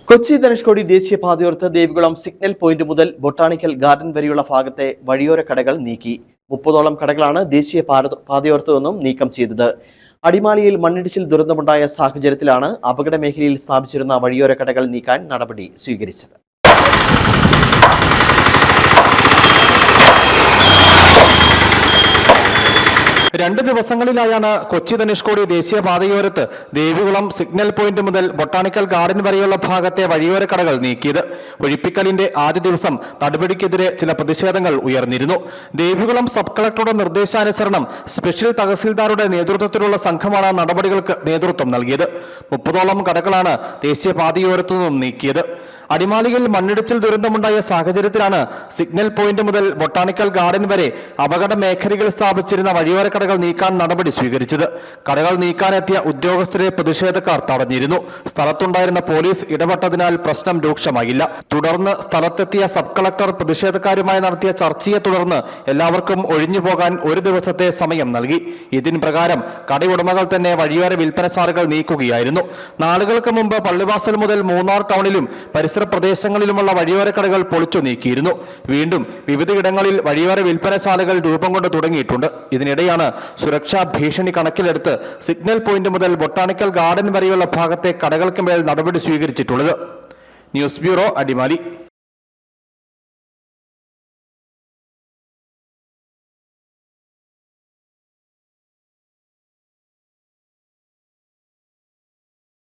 Kochi Dhanushkodi ദേശീയപാതയോരത്ത് Devikulam signal point മുതൽ botanical garden വരെയുള്ള ഭാഗത്തെ വഴിയോര കടകൾ നീക്കി. 30ഓളം കടകളാണ് ദേശീയ പാതയോരത്തു നിന്നും നീക്കം ചെയ്തത്. അടിമാലിയിൽ മണ്ണിടിച്ചിൽ ദുരന്തമുണ്ടായ സാഹചര്യത്തിലാണ് അപകട മേഖലയിൽ സ്ഥാപിച്ചിരുന്ന വഴിയോര കടകൾ നീക്കാൻ നടപടി സ്വീകരിച്ചത്. രണ്ട് ദിവസങ്ങളിലായാണ് കൊച്ചി ധനുഷ്കോടി ദേശീയപാതയോരത്ത് ദേവികുളം സിഗ്നൽ പോയിന്റ് മുതൽ ബൊട്ടാണിക്കൽ ഗാർഡൻ വരെയുള്ള ഭാഗത്തെ വഴിയോര കടകൾ നീക്കിയത്. ഒഴിപ്പിക്കലിന്റെ ആദ്യ ദിവസം നടപടിക്കെതിരെ ചില പ്രതിഷേധങ്ങൾ ഉയർന്നിരുന്നു. ദേവികുളം സബ് കളക്ടറുടെ നിർദ്ദേശാനുസരണം സ്പെഷ്യൽ തഹസിൽദാരുടെ നേതൃത്വത്തിലുള്ള സംഘമാണ് നടപടികൾക്ക് നേതൃത്വം നൽകിയത്. 30ഓളം കടകളാണ് ദേശീയപാതയോരത്തു നിന്നും നീക്കിയത്. അടിമാലിയിൽ മണ്ണിടിച്ചിൽ ദുരന്തമുണ്ടായ സാഹചര്യത്തിലാണ് സിഗ്നൽ പോയിന്റ് മുതൽ ബൊട്ടാണിക്കൽ ഗാർഡൻ വരെ അപകട മേഖലകളിൽ സ്ഥാപിച്ചിരുന്ന വഴിയോര കടകൾ നീക്കാൻ നടപടി സ്വീകരിച്ചത്. കടകൾ നീക്കാനെത്തിയ ഉദ്യോഗസ്ഥരെ പ്രതിഷേധക്കാർ തടഞ്ഞിരുന്നു. സ്ഥലത്തുണ്ടായിരുന്ന പോലീസ് ഇടപെട്ടതിനാൽ പ്രശ്നം രൂക്ഷമായില്ല. തുടർന്ന് സ്ഥലത്തെത്തിയ സബ് കളക്ടർ പ്രതിഷേധക്കാരുമായി നടത്തിയ ചർച്ചയെ തുടർന്ന് എല്ലാവർക്കും ഒഴിഞ്ഞുപോകാൻ ഒരു ദിവസത്തെ സമയം നൽകി. ഇതിന് പ്രകാരം കടയുടമകൾ തന്നെ വഴിയോര വിൽപ്പനശാലകൾ നീക്കുകയായിരുന്നു. നാളുകൾക്ക് മുമ്പ് പള്ളിവാസൽ മുതൽ മൂന്നാർ ടൗണിലും പരിസര പ്രദേശങ്ങളിലുമുള്ള വഴിയോര കടകൾ പൊളിച്ചു നീക്കിയിരുന്നു. വീണ്ടും വിവിധയിടങ്ങളിൽ വഴിയോര വിൽപ്പനശാലകൾ രൂപം കൊണ്ട് തുടങ്ങിയിട്ടുണ്ട്. ഇതിനിടെയാണ് സുരക്ഷാ ഭീഷണി കണക്കിലെടുത്ത് സിഗ്നൽ പോയിന്റ് മുതൽ ബൊട്ടാണിക്കൽ ഗാർഡൻ വരെയുള്ള ഭാഗത്തെ കടകൾക്ക് മേൽ നടപടി സ്വീകരിച്ചിട്ടുള്ളത്. News bureau, Adimali.